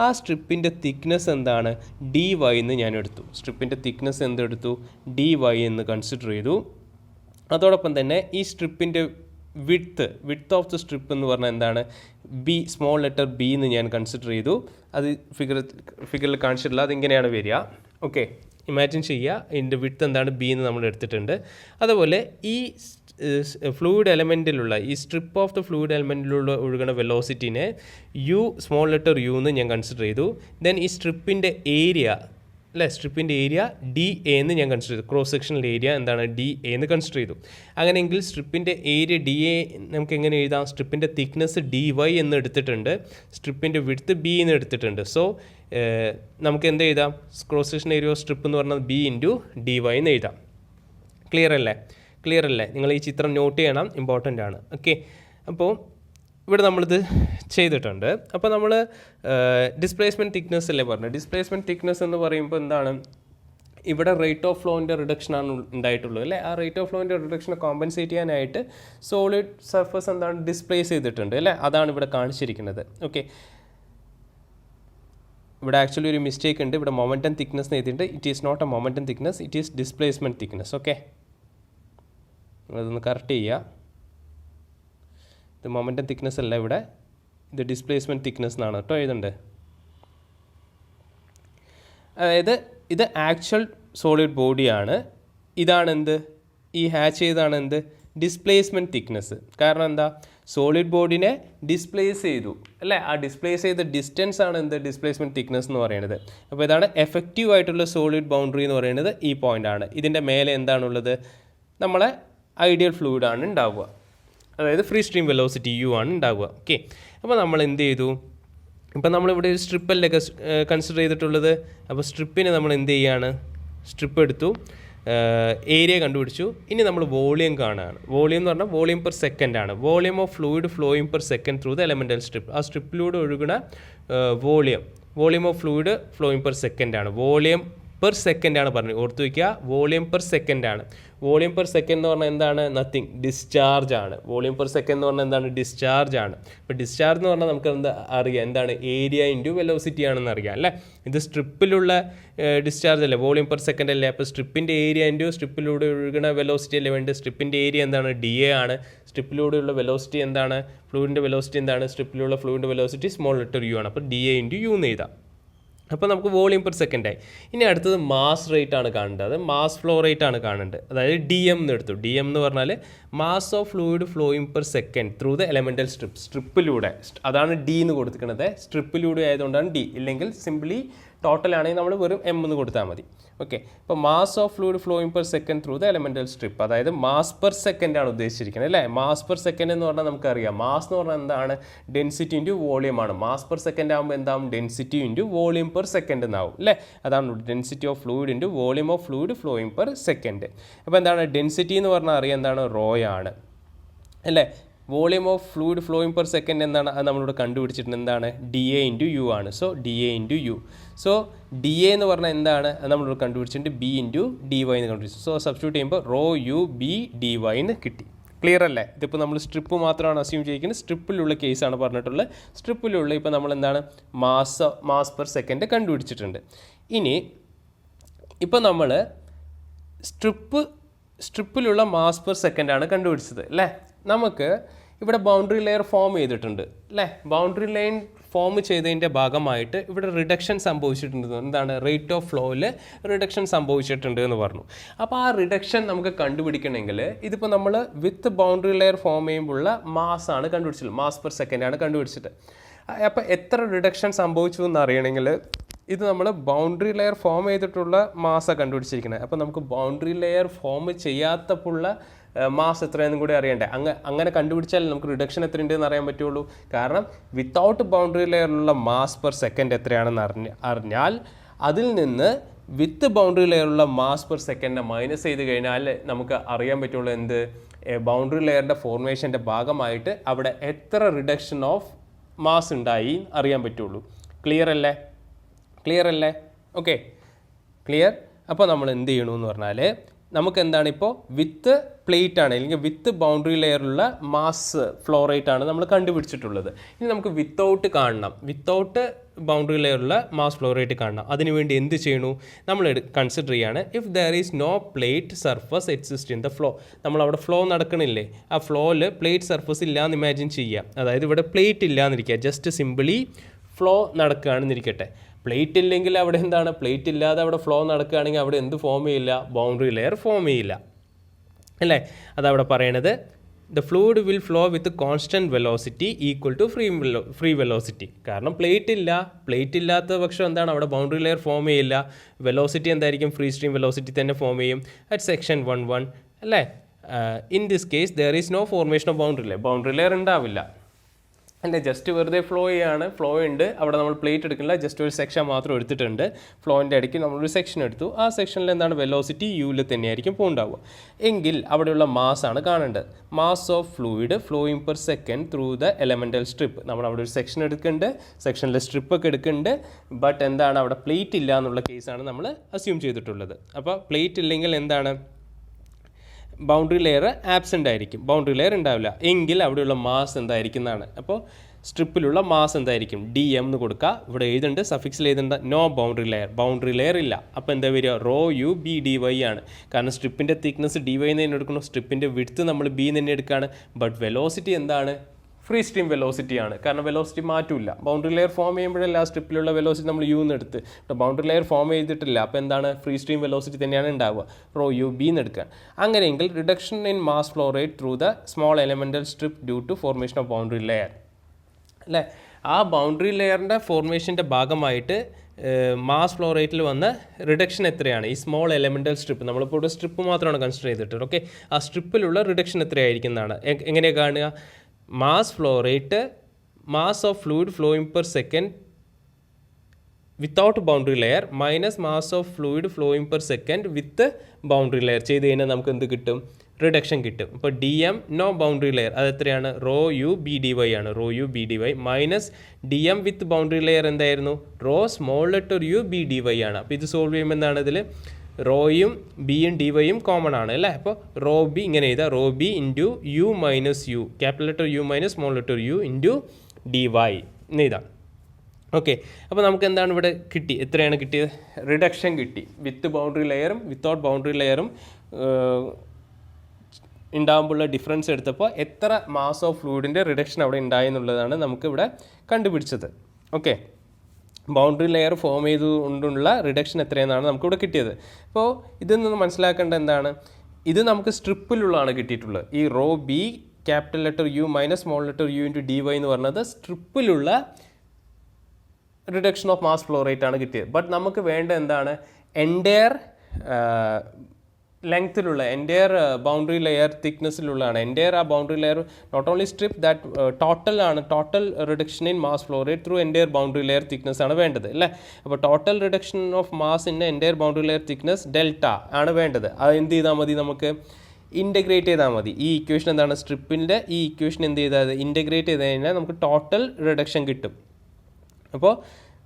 ആ സ്ട്രിപ്പിൻ്റെ തിക്നെസ് എന്താണ്, dy എന്ന് ഞാൻ എടുത്തു. സ്ട്രിപ്പിൻ്റെ തിക്നെസ് എന്തെടുത്തു, dy എന്ന് കൺസിഡർ ചെയ്തു. അതോടൊപ്പം തന്നെ ഈ സ്ട്രിപ്പിൻ്റെ വിഡ്ത്ത് ഓഫ് ദ സ്ട്രിപ്പ് എന്ന് പറഞ്ഞാൽ എന്താണ്, ബി, സ്മോൾ ലെറ്റർ ബി എന്ന് ഞാൻ കൺസിഡർ ചെയ്തു. അത് ഫിഗറിൽ കാണിച്ചിട്ടില്ല, അതിങ്ങനെയാണ് വരിക. ഓക്കെ, ഇമാജിൻ ചെയ്യുക, ഇതിൻ്റെ വിഡ്ത്ത് എന്താണ്, ബി എന്ന് നമ്മൾ എടുത്തിട്ടുണ്ട്. അതുപോലെ ഈ ഫ്ലൂയിഡ് എലമെൻറ്റിലുള്ള, ഈ സ്ട്രിപ്പ് ഓഫ് ദ ഫ്ലൂയിഡ് എലമെൻറ്റിലുള്ള ഒഴുകുന്ന വെലോസിറ്റിനെ യു, സ്മോൾ ലെറ്റർ യു എന്ന് ഞാൻ കൺസിഡർ ചെയ്തു. ദെൻ ഈ സ്ട്രിപ്പിൻ്റെ ഏരിയ, അല്ലേ, സ്ട്രിപ്പിൻ്റെ ഏരിയ ഡി എ എന്ന് ഞാൻ കൺസിഡർ ചെയ്തു. ക്രോസ് സെക്ഷണൽ ഏരിയ എന്താണ്, ഡി എ എന്ന് കൺസിഡർ ചെയ്തു. അങ്ങനെയെങ്കിൽ സ്ട്രിപ്പിൻ്റെ ഏരിയ ഡി എ നമുക്ക് എങ്ങനെ എഴുതാം, സ്ട്രിപ്പിൻ്റെ തിക്നെസ് ഡി വൈ എന്ന് എടുത്തിട്ടുണ്ട്, സ്ട്രിപ്പിൻ്റെ വിഡ്ത്ത് ബി എന്ന് എടുത്തിട്ടുണ്ട്. സോ നമുക്ക് എന്ത് എഴുതാം, cross section area of strip എന്ന് പറഞ്ഞാൽ ബി ഇൻറ്റു ഡി വൈ എന്ന് എഴുതാം. ക്ലിയർ അല്ലേ? നിങ്ങൾ ഈ ചിത്രം നോട്ട് ചെയ്യണം, ഇമ്പോർട്ടൻ്റ് ആണ്. ഓക്കെ, അപ്പോൾ ഇവിടെ നമ്മളിത് ചെയ്തിട്ടുണ്ട്. അപ്പോൾ നമ്മൾ ഡിസ്പ്ലേസ്മെൻറ്റ് തിക്നെസ് അല്ലേ പറഞ്ഞു. ഡിസ്പ്ലേസ്മെൻറ്റ് തിക്നെസ് എന്ന് പറയുമ്പോൾ എന്താണ്, ഇവിടെ റേറ്റ് ഓഫ് ഫ്ലോൻ്റെ റിഡക്ഷനാണ് ഉണ്ടായിട്ടുള്ളത്, അല്ലേ. ആ റേറ്റ് ഓഫ് ഫ്ലോൻ്റെ റിഡക്ഷനെ കോമ്പൻസേറ്റ് ചെയ്യാനായിട്ട് സോളിഡ് സർഫസ് എന്താണ്, ഡിസ്പ്ലേസ് ചെയ്തിട്ടുണ്ട്, അല്ലേ. അതാണ് ഇവിടെ കാണിച്ചിരിക്കുന്നത്. ഓക്കെ, ഇവിടെ ആക്ച്വലി ഒരു മിസ്റ്റേക്ക് ഉണ്ട്. ഇവിടെ മൊമെൻറ്റം തിക്നെസ് എഴുതിയിട്ടുണ്ട്. It is not a momentum thickness, it is displacement thickness. Okay, അതൊന്ന് കറക്റ്റ് ചെയ്യുക. ഇത് മൊമെൻറ്റം തിക്നെസ് അല്ല, ഇവിടെ ഇത് ഡിസ്പ്ലേസ്മെൻറ്റ് തിക്നെസ് എന്നാണ് കേട്ടോ എഴുതേണ്ടത്. അതായത് ഇത് ആക്ച്വൽ സോളിഡ് ബോഡിയാണ്. ഇതാണ് എന്ത്, ഈ ഹാച്ച് ചെയ്താണ് എന്ത്, ഡിസ്പ്ലേസ്മെൻറ്റ് തിക്നെസ്. കാരണം എന്താ, സോളിഡ് ബോഡിനെ ഡിസ്പ്ലേസ് ചെയ്തു, അല്ലേ. ആ ഡിസ്പ്ലേസ് ചെയ്ത ഡിസ്റ്റൻസ് ആണ് എന്ത്, ഡിസ്പ്ലേസ്മെൻറ്റ് തിക്നെസ് എന്ന് പറയുന്നത്. അപ്പോൾ ഇതാണ് എഫക്റ്റീവ് ആയിട്ടുള്ള സോളിഡ് ബൗണ്ടറി എന്ന് പറയുന്നത്, ഈ പോയിൻ്റ് ആണ്. ഇതിൻ്റെ മേലെ എന്താണുള്ളത്, നമ്മളെ ഐഡിയൽ ഫ്ലൂയിഡാണ് ഉണ്ടാവുക, അതായത് ഫ്രീ സ്ട്രീം വെലോസിറ്റി യു ആണ് ഉണ്ടാവുക. ഓക്കെ, അപ്പോൾ നമ്മൾ എന്ത് ചെയ്തു, ഇപ്പം നമ്മളിവിടെ ഒരു സ്ട്രിപ്പല്ലേ കൺസിഡർ ചെയ്തിട്ടുള്ളത്. അപ്പോൾ സ്ട്രിപ്പിന് നമ്മൾ എന്ത് ചെയ്യാണ്, സ്ട്രിപ്പ് എടുത്തു, ഏരിയ കണ്ടുപിടിച്ചു. ഇനി നമ്മൾ വോളിയം കാണുകയാണ്. വോളിയം എന്ന് പറഞ്ഞാൽ വോളിയം പെർ സെക്കൻഡ് ആണ്. Volume of fluid flowing per second through the elemental strip. ആ സ്ട്രിപ്പിലൂടെ ഒഴുകുന്ന volume of fluid flowing per second ആണ്. വോളിയം പെർ സെക്കൻഡ് ആണ് പറഞ്ഞത്, ഓർത്ത് വയ്ക്കുക, വോളിയം പെർ സെക്കൻഡ് ആണ്. വോളിയം പെർ സെക്കൻഡ് എന്ന് പറഞ്ഞാൽ എന്താണ്, നത്തിങ്, ഡിസ്ചാർജ് ആണ്. വോളിയം പെർ സെക്കൻഡ് എന്ന് പറഞ്ഞാൽ എന്താണ്, ഡിസ്ചാർജ് ആണ്. അപ്പോൾ ഡിസ്ചാർജ് എന്ന് പറഞ്ഞാൽ നമുക്ക് എന്താ അറിയാം, എന്താണ്, ഏരിയ ഇൻറ്റു വെലോസിറ്റി ആണെന്ന് അറിയാം, അല്ലേ. ഇത് സ്ട്രിപ്പിലുള്ള ഡിസ്ചാർജ് അല്ലേ, വോളിയം പെർ സെക്കൻഡ് അല്ലേ. അപ്പോൾ സ്ട്രിപ്പിൻ്റെ ഏരിയ ഇൻറ്റു സ്ട്രിപ്പിലൂടെ ഒഴുകുന്ന വെലോസിറ്റി അല്ലേ വേണ്ടത്. സ്ട്രിപ്പിൻ്റെ ഏരിയ എന്താണ്, ഡി എ ആണ്. സ്ട്രിപ്പിലൂടെയുള്ള വെലോസിറ്റി എന്താണ്, ഫ്ലൂയിഡിൻ്റെ വെലോസിറ്റി എന്താണ്, സ്ട്രിപ്പിലുള്ള ഫ്ലൂയിഡിൻ്റെ വെലോസിറ്റി സ്മോൾ ലെറ്റർ യു ആണ്. അപ്പോൾ ഡി എ ഇൻറ്റു യു എന്ന് എഴുതാം. അപ്പോൾ നമുക്ക് വോളിയം പെർ സെക്കൻഡായി. ഇനി അടുത്തത് മാസ് റേറ്റ് ആണ് കാണേണ്ടത്, മാസ് ഫ്ലോ റേറ്റ് ആണ് കാണേണ്ടത്. അതായത് ഡി എം എന്ന് എടുത്തു. ഡി എം എന്ന് പറഞ്ഞാൽ mass of fluid flowing per second through the elemental സ്ട്രിപ്പിലൂടെ. അതാണ് ഡി എന്ന് കൊടുത്തിരിക്കുന്നത്. സ്ട്രിപ്പിലൂടെ ആയതുകൊണ്ടാണ് ഡി, ഇല്ലെങ്കിൽ സിംപ്ലി ടോട്ടൽ ആണെങ്കിൽ നമ്മൾ വെറും എം എന്ന് കൊടുത്താൽ മതി. ഓക്കെ, ഇപ്പോൾ mass of fluid flowing per second through the elemental strip, അതായത് മാസ് പെർ സെക്കൻഡ് ആണ് ഉദ്ദേശിച്ചിരിക്കുന്നത്, അല്ലേ. മാസ് പെർ സെക്കൻഡ് എന്ന് പറഞ്ഞാൽ നമുക്കറിയാം, മാസ് എന്ന് പറഞ്ഞാൽ എന്താണ്, ഡെൻസിറ്റി ഇൻറ്റു വോളിയം ആണ്. മാസ് പെർ സെക്കൻഡ് ആകുമ്പോൾ എന്താവും, density into volume per second എന്നാവും, അല്ലേ. അതാണ് density of fluid into volume of fluid flowing per second. അപ്പോൾ എന്താണ് ഡെൻസിറ്റി എന്ന് പറഞ്ഞാൽ അറിയാം, എന്താണ്, റോ ആണ്, അല്ലേ. Volume of fluid flowing per second എന്താണ്, അത് നമ്മളിവിടെ കണ്ടുപിടിച്ചിട്ടുണ്ട്, എന്താണ്, ഡി എ ഇൻറ്റു യു ആണ്. So D A into U. So D A എന്ന് പറഞ്ഞാൽ എന്താണ്, അത് നമ്മളിവിടെ കണ്ടുപിടിച്ചിട്ടുണ്ട്, ബി ഇൻറ്റു ഡി വൈ എന്ന് കണ്ടുപിടിച്ചു. സോ സബ്സ്റ്റിറ്റ്യൂട്ട് ചെയ്യുമ്പോൾ rho U B D Y എന്ന് കിട്ടി. ക്ലിയർ അല്ലേ. ഇതിപ്പോൾ നമ്മൾ സ്ട്രിപ്പ് മാത്രമാണ് അസ്യൂം ചെയ്യിക്കുന്നത്, സ്ട്രിപ്പിലുള്ള കേസാണ് പറഞ്ഞിട്ടുള്ളത്. സ്ട്രിപ്പിലുള്ള ഇപ്പോൾ നമ്മൾ എന്താണ്, മാസ് പെർ സെക്കൻഡ് കണ്ടുപിടിച്ചിട്ടുണ്ട്. ഇനി ഇപ്പോൾ നമ്മൾ സ്ട്രിപ്പിലുള്ള മാസ് പെർ സെക്കൻഡാണ് കണ്ടുപിടിച്ചത്, അല്ലേ. നമുക്ക് ഇവിടെ ബൗണ്ടറി ലെയർ ഫോം ചെയ്തിട്ടുണ്ട്, അല്ലേ. ബൗണ്ടറി ലൈൻ ഫോം ചെയ്തതിൻ്റെ ഭാഗമായിട്ട് ഇവിടെ റിഡക്ഷൻ സംഭവിച്ചിട്ടുണ്ട്. എന്താണ്, റേറ്റ് ഓഫ് ഫ്ലോയിൽ റിഡക്ഷൻ സംഭവിച്ചിട്ടുണ്ട് എന്ന് പറഞ്ഞു. അപ്പോൾ ആ റിഡക്ഷൻ നമുക്ക് കണ്ടുപിടിക്കണമെങ്കിൽ ഇതിപ്പോൾ നമ്മൾ വിത്ത് ബൗണ്ടറി ലെയർ ഫോം ചെയ്യുമ്പോഴുള്ള മാസ് ആണ് കണ്ടുപിടിച്ചത്, മാസ് പെർ സെക്കൻഡാണ് കണ്ടുപിടിച്ചത്. അപ്പോൾ എത്ര റിഡക്ഷൻ സംഭവിച്ചു എന്ന് അറിയണമെങ്കിൽ ഇത് നമ്മൾ ബൗണ്ടറി ലെയർ ഫോം ചെയ്തിട്ടുള്ള മാസാണ് കണ്ടുപിടിച്ചിരിക്കുന്നത്. അപ്പോൾ നമുക്ക് ബൗണ്ടറി ലെയർ ഫോം ചെയ്യാത്തപ്പോഴുള്ള മാസ് എത്രയെന്നും കൂടി അറിയണ്ടേ. അങ്ങനെ കണ്ടുപിടിച്ചാൽ നമുക്ക് റിഡക്ഷൻ എത്രയുണ്ടെന്ന് അറിയാൻ പറ്റുള്ളൂ. കാരണം വിത്തൗട്ട് ബൗണ്ടറി ലെയറിലുള്ള മാസ് പെർ സെക്കൻഡ് എത്രയാണെന്ന് അറിഞ്ഞാൽ അതിൽ നിന്ന് വിത്ത് ബൗണ്ടറി ലെയറുള്ള മാസ് പെർ സെക്കൻഡ് മൈനസ് ചെയ്ത് കഴിഞ്ഞാൽ നമുക്ക് അറിയാൻ പറ്റുള്ളൂ എന്ത്, ബൗണ്ടറി ലെയറിൻ്റെ ഫോർമേഷൻ്റെ ഭാഗമായിട്ട് അവിടെ എത്ര റിഡക്ഷൻ ഓഫ് മാസ് ഉണ്ടായി അറിയാൻ പറ്റുള്ളൂ. ക്ലിയർ അല്ലേ? Okay, clear. അപ്പോൾ നമ്മൾ എന്ത് ചെയ്യണമെന്ന് പറഞ്ഞാൽ നമുക്ക് എന്താണ് ഇപ്പോൾ വിത്ത് പ്ലേറ്റ് ആണ് അല്ലെങ്കിൽ വിത്ത് ബൗണ്ടറി ലെയറുള്ള മാസ് ഫ്ലോ റേറ്റ് ആണ് നമ്മൾ കണ്ടുപിടിച്ചിട്ടുള്ളത്. ഇനി നമുക്ക് വിത്തൗട്ട് കാണണം, വിത്തൗട്ട് ബൗണ്ടറി ലെയറുള്ള മാസ് ഫ്ലോ റേറ്റ് കാണണം. അതിനുവേണ്ടി എന്ത് ചെയ്യണു, നമ്മൾ കൺസിഡർ ചെയ്യാണ് if there is no plate surface exist in the flow. നമ്മളവിടെ ഫ്ലോ നടക്കണില്ലേ, ആ ഫ്ലോയിൽ പ്ലേറ്റ് സർഫസ് ഇല്ലയെന്ന് ഇമാജിൻ ചെയ്യുക. അതായത് ഇവിടെ പ്ലേറ്റ് ഇല്ലയെന്നിരിക്കുക, ജസ്റ്റ് സിമ്പിളി ഫ്ലോ നടക്കുകയാണെന്നിരിക്കട്ടെ. പ്ലേറ്റ് ഇല്ലെങ്കിൽ അവിടെ എന്താണ്, പ്ലേറ്റ് ഇല്ലാതെ അവിടെ ഫ്ലോ നടക്കുകയാണെങ്കിൽ അവിടെ എന്ത് ഫോം ചെയ്യില്ല, ബൗണ്ടറി ലെയർ ഫോം ചെയ്യില്ല അല്ലേ. അതവിടെ പറയണത് the fluid will flow with constant velocity equal to free velocity. കാരണം പ്ലേറ്റ് ഇല്ലാത്ത പക്ഷം എന്താണ്, അവിടെ ബൗണ്ടറി ലെയർ ഫോം ചെയ്യില്ല. വെലോസിറ്റി എന്തായിരിക്കും, ഫ്രീ സ്ട്രീം വെലോസിറ്റി തന്നെ ഫോം ചെയ്യും അറ്റ് സെക്ഷൻ 1 അല്ലേ. In this case there is no formation of boundary layer ഉണ്ടാവില്ല അല്ലേ. ജസ്റ്റ് വെറുതെ ഫ്ലോ ഉണ്ട്, അവിടെ നമ്മൾ പ്ലേറ്റ് എടുക്കില്ല, ജസ്റ്റ് ഒരു സെക്ഷൻ മാത്രം എടുത്തിട്ടുണ്ട്. ഫ്ലോൻ്റെ ഇടയ്ക്ക് നമ്മളൊരു സെക്ഷൻ എടുത്തു, ആ സെക്ഷനിൽ എന്താണ് വെലോസിറ്റി യുവിൽ തന്നെയായിരിക്കും പോണ്ടാവുക. എങ്കിൽ അവിടെയുള്ള മാസ് ആണ് കാണേണ്ടത്. Mass of fluid flowing per second through the elemental strip. നമ്മൾ അവിടെ ഒരു സെക്ഷൻ എടുക്കുന്നുണ്ട്, സെക്ഷനിലെ സ്ട്രിപ്പൊക്കെ എടുക്കുന്നുണ്ട്. ബട്ട് എന്താണ്, അവിടെ പ്ലേറ്റ് ഇല്ല എന്നുള്ള കേസാണ് നമ്മൾ അസ്യൂം ചെയ്തിട്ടുള്ളത്. അപ്പോൾ പ്ലേറ്റ് ഇല്ലെങ്കിൽ എന്താണ്, ബൗണ്ടറി ലെയർ ആബ്സെൻ്റ് ആയിരിക്കും, ബൗണ്ടറി ലെയർ ഉണ്ടാവില്ല. എങ്കിൽ അവിടെയുള്ള മാസ് എന്തായിരിക്കും എന്നാണ്. അപ്പോൾ സ്ട്രിപ്പിലുള്ള മാസ് എന്തായിരിക്കും, DM എന്ന് കൊടുക്കുക. ഇവിടെ എഴുതുന്നുണ്ട്, സഫിക്സിൽ എഴുതേണ്ട നോ ബൗണ്ടറി ലെയർ ഇല്ല. അപ്പോൾ എന്താ വരിക, ρUBdy ആണ്. കാരണം സ്ട്രിപ്പിൻ്റെ തിക്നെസ് dy എന്ന് തന്നെ എടുക്കണം, സ്ട്രിപ്പിൻ്റെ വിഡ്ത്ത് നമ്മൾ B തന്നെ എടുക്കുകയാണ്. ബട്ട് വെലോസിറ്റി എന്താണ്, ഫ്രീ സ്ട്രീം വെലോസിറ്റി ആണ്. കാരണം വെലോസിറ്റി മാറ്റില്ല. ബൗണ്ടറി ലെയർ ഫോം ചെയ്യുമ്പോഴല്ല സ്ട്രിപ്പിലുള്ള വെലോസിറ്റി നമ്മൾ യു എന്ന് എടുത്ത്, ബൗണ്ടറി ലെയർ ഫോം ചെയ്തിട്ടില്ല. അപ്പോൾ എന്താണ്, ഫ്രീ സ്ട്രീം വെലോസിറ്റി തന്നെയാണ് ഉണ്ടാവുക, ρUB എന്ന് എടുക്കുക. അങ്ങനെയെങ്കിൽ reduction in mass flow rate through the small elemental strip due to formation of boundary layer അല്ലേ. ആ ബൗണ്ടറി ലെയറിൻ്റെ ഫോർമേഷൻ്റെ ഭാഗമായിട്ട് മാസ് ഫ്ലോ റേറ്റിൽ വന്ന റിഡക്ഷൻ എത്രയാണ്, ഈ സ്മോൾ എലമെൻ്റൽ സ്ട്രിപ്പ്, നമ്മളിപ്പോൾ ഇവിടെ സ്ട്രിപ്പ് മാത്രമാണ് കൺസിഡർ ചെയ്തിട്ട്. ഓക്കെ, ആ സ്ട്രിപ്പിലുള്ള റിഡക്ഷൻ എത്രയായിരിക്കും എന്നാണ്. എങ്ങനെയാണ് കാണുക, mass flow rate, mass of fluid flowing per second without boundary layer minus mass of fluid flowing per second with boundary layer ചെയ്ത് കഴിഞ്ഞാൽ നമുക്ക് എന്ത് കിട്ടും, റിഡക്ഷൻ കിട്ടും. ഇപ്പോൾ DM നോ ബൗണ്ടറി ലെയർ അത് എത്രയാണ്, ρUBdy ആണ്. ρUBdy മൈനസ് DM വിത്ത് ബൗണ്ടറി ലെയർ എന്തായിരുന്നു, ρUBdy ആണ്. അപ്പോൾ ഇത് സോൾവ് ചെയ്യുമ്പോൾ എന്താണ്, ഇതിൽ റോയും ബിയും ഡിവൈയും കോമൺ ആണ് അല്ലേ. അപ്പോൾ ρB ഇങ്ങനെ എഴുതാം, ρB into U minus U, capital letter U minus small letter U into DY എന്ന് എഴുതാം. ഓക്കെ, അപ്പോൾ നമുക്ക് എന്താണ് ഇവിടെ കിട്ടി, എത്രയാണ് കിട്ടിയത്, റിഡക്ഷൻ കിട്ടി. വിത്ത് ബൗണ്ടറി ലെയറും വിത്തൗട്ട് ബൗണ്ടറി ലെയറും ഉണ്ടാകുമ്പോഴുള്ള ഡിഫറൻസ് എടുത്തപ്പോൾ എത്ര മാസ് ഓഫ് ഫ്ലൂയിഡിൻ്റെ റിഡക്ഷൻ അവിടെ ഉണ്ടായി എന്നുള്ളതാണ് നമുക്കിവിടെ കണ്ടുപിടിച്ചത്. ഓക്കെ, ബൗണ്ടറി ലെയർ ഫോം ചെയ്തുകൊണ്ടുള്ള റിഡക്ഷൻ എത്രയെന്നാണ് നമുക്കിവിടെ കിട്ടിയത്. അപ്പോൾ ഇതിൽ നിന്ന് മനസ്സിലാക്കേണ്ട എന്താണ്, ഇത് നമുക്ക് സ്ട്രിപ്പിലുള്ളതാണ് കിട്ടിയിട്ടുള്ളത്. ഈ ρB capital letter U minus small letter U into DY എന്ന് പറഞ്ഞത് സ്ട്രിപ്പിലുള്ള reduction of mass flow rate ആണ് കിട്ടിയത്. ബട്ട് നമുക്ക് വേണ്ട എന്താണ്, എൻറ്റയർ ലെങ്ത്തിലുള്ള, എൻറ്റയർ ബൗണ്ടറി ലെയർ തിക്നെസ്സിലുള്ളതാണ്. എൻറ്റയർ ആ boundary layer not only strip that total ആണ്, total reduction in mass flow rate through entire boundary layer thickness ആണ് വേണ്ടത് അല്ലേ. അപ്പോൾ total reduction of mass in entire boundary layer thickness delta ആണ് വേണ്ടത്. അത് എന്ത് ചെയ്താൽ മതി, നമുക്ക് ഇൻ്റഗ്രേറ്റ് ചെയ്താൽ മതി. ഈ ഇക്വേഷൻ എന്താണ്, സ്ട്രിപ്പിൻ്റെ ഈ ഇക്വേഷൻ എന്ത് ചെയ്താൽ ഇൻ്റഗ്രേറ്റ് ചെയ്ത് കഴിഞ്ഞാൽ നമുക്ക് ടോട്ടൽ റിഡക്ഷൻ കിട്ടും. അപ്പോൾ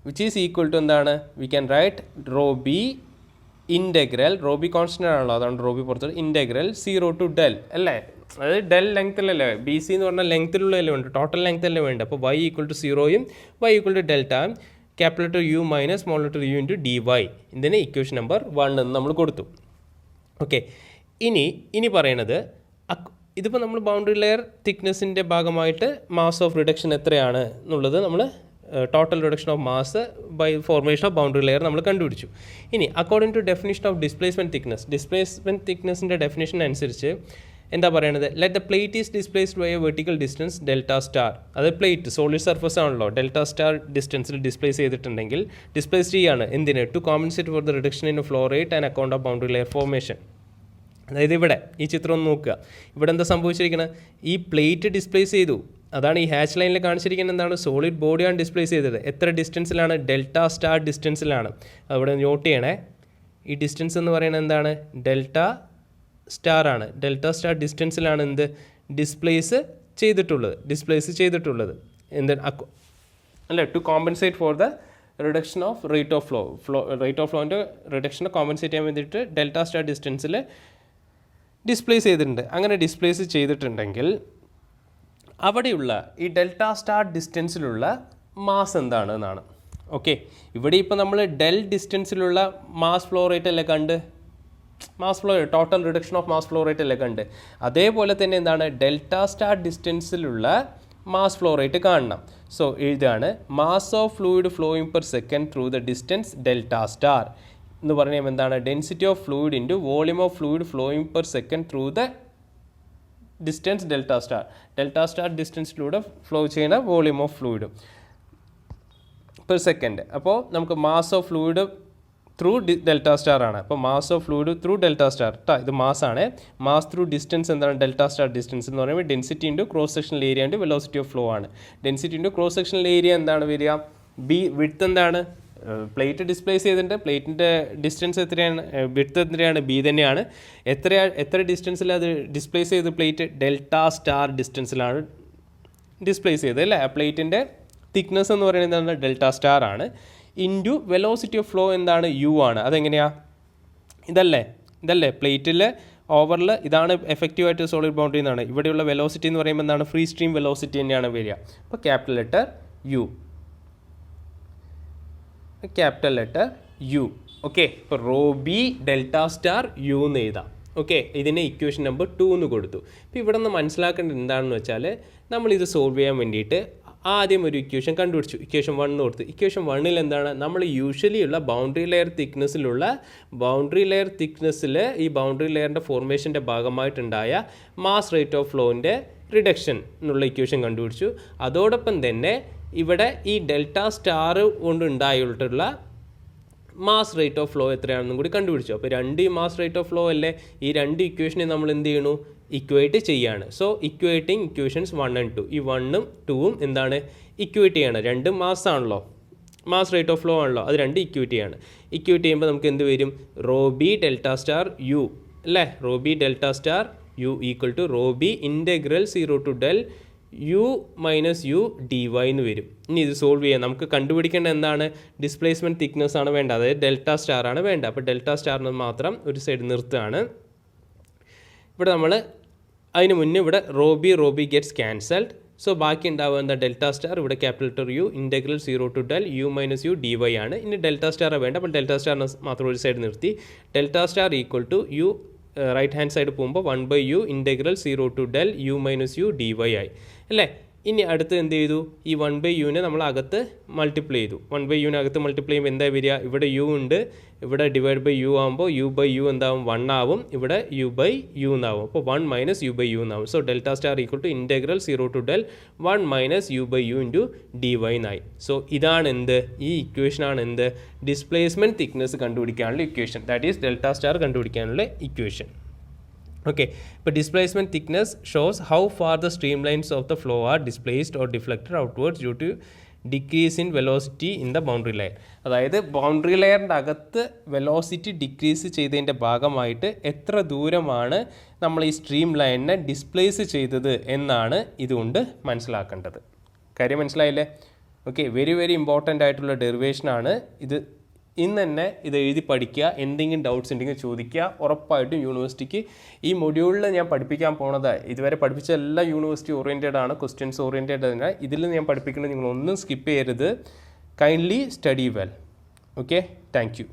വിച്ച് ഈസ് ഈക്വൽ ടു എന്താണ്, V can right ρB integral, ρB constant ആണല്ലോ, അതാണ് ρB പുറത്തോട്ട്, ഇൻ്റഗ്രൽ 0 ടു ഡെൽ അല്ലേ. അതായത് ഡെൽ ലെങ്ത്തിലല്ലേ, BC എന്ന് പറഞ്ഞാൽ ലെങ്ത്തിലുള്ളതല്ലേ വേണ്ട, ടോട്ടൽ ലെങ്ത് അല്ലേ വേണ്ട. അപ്പോൾ y ഈക്വൽ ടു 0യും y equal to delta capital letter U minus small letter U into DY. ഇതിന് ഇക്വേഷൻ നമ്പർ 1 എന്ന് നമ്മൾ കൊടുത്തു. ഓക്കെ, ഇനി പറയണത് ഇതിപ്പോൾ നമ്മൾ ബൗണ്ടറി ലെയർ തിക്നെസ്സിൻ്റെ ഭാഗമായിട്ട് മാസ് ഓഫ് റിഡക്ഷൻ എത്രയാണ് എന്നുള്ളത് നമ്മൾ total reduction of mass by formation of boundary layer നമ്മൾ കണ്ടുപിടിച്ചു. ഇനി according to definition of displacement തിക്നെസ്സിൻ്റെ ഡെഫിനിഷൻ അനുസരിച്ച് എന്താ പറയണത്, let the plate is displaced by a vertical distance delta star. അത് പ്ലേറ്റ് സോളിഡ് സർഫസ് ആണല്ലോ, ഡെൽറ്റ സ്റ്റാർ ഡിസ്റ്റൻസിൽ ഡിസ്പ്ലേസ് ചെയ്തിട്ടുണ്ടെങ്കിൽ ഡിസ്പ്ലേസ് ചെയ്യാണ് എന്തിന്, to compensate for the reduction in flow rate and account of boundary layer formation. അതായത് ഇവിടെ ഈ ചിത്രം ഒന്ന് നോക്കുക, ഇവിടെ എന്താ സംഭവിച്ചിരിക്കുന്നത്, ഈ പ്ലേറ്റ് ഡിസ്പ്ലേസ് ചെയ്തു. അതാണ് ഈ ഹാച്ച് ലൈനിൽ കാണിച്ചിരിക്കുന്നത്. എന്താണ്, സോളിഡ് ബോഡിയാണ് ഡിസ്പ്ലേസ് ചെയ്തത്. എത്ര ഡിസ്റ്റൻസിലാണ്, ഡെൽറ്റ സ്റ്റാർ ഡിസ്റ്റൻസിലാണ്. അവിടെ നോട്ട് ചെയ്യണേ, ഈ ഡിസ്റ്റൻസ് എന്ന് പറയുന്നത് എന്താണ്, ഡെൽറ്റ സ്റ്റാർ ആണ്. ഡെൽറ്റ സ്റ്റാർ ഡിസ്റ്റൻസിലാണ് എന്ത് ഡിസ്പ്ലേസ് ചെയ്തിട്ടുള്ളത് എന്ത് അല്ലേ, to compensate for the reduction of rate of rate of ഫ്ലോൻ്റെ റിഡക്ഷനെ കോമ്പൻസേറ്റ് ചെയ്യാൻ വേണ്ടിയിട്ട് ഡെൽറ്റ സ്റ്റാർ ഡിസ്റ്റൻസിൽ ഡിസ്പ്ലേസ് ചെയ്തിട്ടുണ്ട്. അങ്ങനെ ഡിസ്പ്ലേസ് ചെയ്തിട്ടുണ്ടെങ്കിൽ അവിടെയുള്ള ഈ ഡെൽറ്റ സ്റ്റാർ ഡിസ്റ്റൻസിലുള്ള മാസ് എന്താണ് എന്നാണ്. ഓക്കെ, ഇവിടെ ഇപ്പോൾ നമ്മൾ ഡെൽ ഡിസ്റ്റൻസിലുള്ള മാസ് ഫ്ലോ റേറ്റ് അല്ലേ കണ്ട്, total reduction of mass flow rate അല്ലേ കണ്ട്. അതേപോലെ തന്നെ എന്താണ്, ഡെൽറ്റ സ്റ്റാർ ഡിസ്റ്റൻസിലുള്ള മാസ് ഫ്ലോ റേറ്റ് കാണണം. സോ ഇതാണ് mass of fluid flowing per second through the distance delta star എന്ന് പറഞ്ഞാൽ എന്താണ്, density of fluid into volume of fluid flowing per second through the distance delta star ഡിസ്റ്റൻസിലൂടെ flow ചെയ്യുന്ന volume of fluid per second. അപ്പോൾ നമുക്ക് mass of fluid through delta star ആണ്. അപ്പോൾ mass of fluid through delta star ഇത് mass ആണ്. Mass through distance എന്താണ്, delta star distance എന്ന് പറയുമ്പോൾ density into cross sectional area into velocity of flow ആണ്. Density into cross sectional area എന്താണ് വരിക, ബി. വിഡ്ത്ത് എന്താണ്, പ്ലേറ്റ് ഡിസ്പ്ലേസ് ചെയ്തിട്ടുണ്ട്, പ്ലേറ്റിൻ്റെ ഡിസ്റ്റൻസ് എത്രയാണ്, വിഡ്ത്ത് എത്രയാണ്, ബി തന്നെയാണ്. എത്ര ഡിസ്റ്റൻസിൽ അത് ഡിസ്പ്ലേസ് ചെയ്ത് പ്ലേറ്റ്, ഡെൽറ്റ സ്റ്റാർ ഡിസ്റ്റൻസിലാണ് ഡിസ്പ്ലേസ് ചെയ്തത് അല്ലേ. ആ പ്ലേറ്റിൻ്റെ തിക്നെസ് എന്ന് പറയുന്നത് എന്താണ്, ഡെൽറ്റ സ്റ്റാർ ആണ്. ഇൻറ്റു വെലോസിറ്റി ഓഫ് ഫ്ലോ എന്താണ്, യു ആണ്. അതെങ്ങനെയാണ്, ഇതല്ലേ പ്ലേറ്റിൽ ഓവറിൽ ഇതാണ് എഫക്റ്റീവായിട്ട് സോളിഡ് ബൗണ്ടറി എന്നാണ്. ഇവിടെയുള്ള വെലോസിറ്റി എന്ന് പറയുമ്പോൾ എന്താണ്, ഫ്രീ സ്ട്രീം വെലോസിറ്റി തന്നെയാണ് വരിക. അപ്പോൾ ക്യാപിറ്റൽ ലെറ്റർ യു. ഓക്കെ, ഇപ്പോൾ rho B delta star U എന്ന് എഴുതാം. ഓക്കെ, ഇതിനെ ഇക്വേഷൻ നമ്പർ 2 എന്ന് കൊടുത്തു. ഇപ്പോൾ ഇവിടെ നിന്ന് മനസ്സിലാക്കേണ്ടത് എന്താണെന്ന് വെച്ചാൽ, നമ്മളിത് സോൾവ് ചെയ്യാൻ വേണ്ടിയിട്ട് ആദ്യം ഒരു ഇക്വേഷൻ കണ്ടുപിടിച്ചു, ഇക്വേഷൻ 1 കൊടുത്തു. ഇക്വേഷൻ 1 എന്താണ്, നമ്മൾ യൂഷ്വലി ഉള്ള ബൗണ്ടറി ലെയർ തിക്നെസ്സിൽ ഈ ബൗണ്ടറി ലെയറിൻ്റെ ഫോർമേഷൻ്റെ ഭാഗമായിട്ടുണ്ടായ മാസ് റേറ്റ് ഓഫ് ഫ്ലോൻ്റെ റിഡക്ഷൻ എന്നുള്ള ഇക്വേഷൻ കണ്ടുപിടിച്ചു. അതോടൊപ്പം തന്നെ ഇവിടെ ഈ ഡെൽറ്റ സ്റ്റാർ കൊണ്ട് ഉണ്ടായിട്ടുള്ള മാസ് റേറ്റ് ഓഫ് ഫ്ലോ എത്രയാണെന്നും കൂടി കണ്ടുപിടിച്ചു. അപ്പോൾ രണ്ട് മാസ് റേറ്റ് ഓഫ് ഫ്ലോ അല്ലേ, ഈ രണ്ട് ഇക്വേഷനെ നമ്മൾ എന്ത് ചെയ്യണു, ഇക്വേറ്റ് ചെയ്യാണ്. സോ ഇക്വേറ്റിംഗ് ഇക്വേഷൻസ് 1 and 2, ഈ 1ഉം 2ഉം എന്താണ്, ഇക്വേറ്റ് ചെയ്യാണ്. രണ്ടും മാസ് ആണല്ലോ, മാസ് റേറ്റ് ഓഫ് ഫ്ലോ ആണല്ലോ, അത് രണ്ട് ഇക്വേറ്റ് ചെയ്യാണ്. ഇക്വേറ്റ് ചെയ്യുമ്പോൾ നമുക്ക് എന്ത് വരും, rho B delta star U അല്ലേ, rho B delta star U equal to rho B integral 0 to del u minus U D Y എന്ന് വരും. ഇനി ഇത് സോൾവ് ചെയ്യാം. നമുക്ക് കണ്ടുപിടിക്കേണ്ട എന്താണ്, ഡിസ്പ്ലേസ്മെൻറ്റ് തിക്നെസ് ആണ് വേണ്ട, അതായത് ഡെൽറ്റ സ്റ്റാർ ആണ് വേണ്ട. അപ്പോൾ ഡെൽറ്റ സ്റ്റാറിന് മാത്രം ഒരു സൈഡ് നിർത്തുകയാണ്. ഇവിടെ നമ്മൾ അതിന് മുന്നേ ഇവിടെ rho B gets cancelled. So ബാക്കി ഉണ്ടാവുക എന്താ, ഡെൽറ്റ സ്റ്റാർ, ഇവിടെ capital letter U, integral 0 to del u minus U D Y ആണ്. ഇനി ഡെൽറ്റ സ്റ്റാർ വേണ്ട, അപ്പോൾ ഡെൽറ്റ സ്റ്റാറിന് മാത്രം ഒരു സൈഡ് നിർത്തി. Delta star equal to U, right hand side പോകുമ്പോൾ 1/u integral 0 to del u minus U D Y ആയി അല്ലേ. ഇനി അടുത്ത് എന്ത് ചെയ്തു, ഈ 1/uനെ നമ്മൾ അകത്ത് മൾട്ടിപ്ലൈ ചെയ്തു. 1/uനെ അകത്ത് മൾട്ടിപ്ലൈ ചെയ്യുമ്പോൾ എന്താ വരിക, ഇവിടെ u ഉണ്ട്, ഇവിടെ ഡിവൈഡ് ബൈ u ആകുമ്പോൾ u/u എന്താവും, 1 ആവും, ഇവിടെ u/u എന്നാവും. അപ്പോൾ 1 മൈനസ് u/u എന്നാവും. So delta star equal to integral 0 to del 1 minus u/u into D Y എന്നായി. സോ ഇതാണ് എന്ത്, ഈ ഇക്വേഷനാണ് എന്ത്, ഡിസ്പ്ലേസ്മെൻറ്റ് തിക്നെസ് കണ്ടുപിടിക്കാനുള്ള equation, that is delta star കണ്ടുപിടിക്കാനുള്ള equation. Okay, but displacement thickness shows how far the streamlines of the flow are displaced or deflected outwards due to decrease in velocity in the boundary layer. അതായത് boundary ലെയറിൻ്റെ അകത്ത് velocity decrease ചെയ്തതിൻ്റെ ഭാഗമായിട്ട് എത്ര ദൂരമാണ് നമ്മൾ ഈ stream ലൈനിനെ displace ചെയ്തത് എന്നാണ് ഇതുകൊണ്ട് മനസ്സിലാക്കേണ്ടത്. കാര്യം മനസ്സിലായില്ലേ? ഓക്കെ, വെരി ഇമ്പോർട്ടൻ്റ് ആയിട്ടുള്ള ഡെറിവേഷനാണ് ഇത്. ഇന്ന് തന്നെ ഇത് എഴുതി പഠിക്കുക. എന്തെങ്കിലും ഡൗട്ട്സ് ഉണ്ടെങ്കിൽ ചോദിക്കുക. ഉറപ്പായിട്ടും യൂണിവേഴ്സിറ്റിക്ക് ഈ മൊഡ്യൂളിൽ ഞാൻ പഠിപ്പിക്കാൻ പോണത്, ഇതുവരെ പഠിപ്പിച്ച എല്ലാം യൂണിവേഴ്സിറ്റി ഓറിയൻറ്റഡ് ആണ്, ക്വസ്റ്റ്യൻസ് ഓറിയൻറ്റഡ് ആണ്. ഇതിൽ ഞാൻ പഠിപ്പിക്കുന്നത് നിങ്ങളൊന്നും സ്കിപ്പ് ചെയ്യരുത്. Kindly study well. Okay, thank you.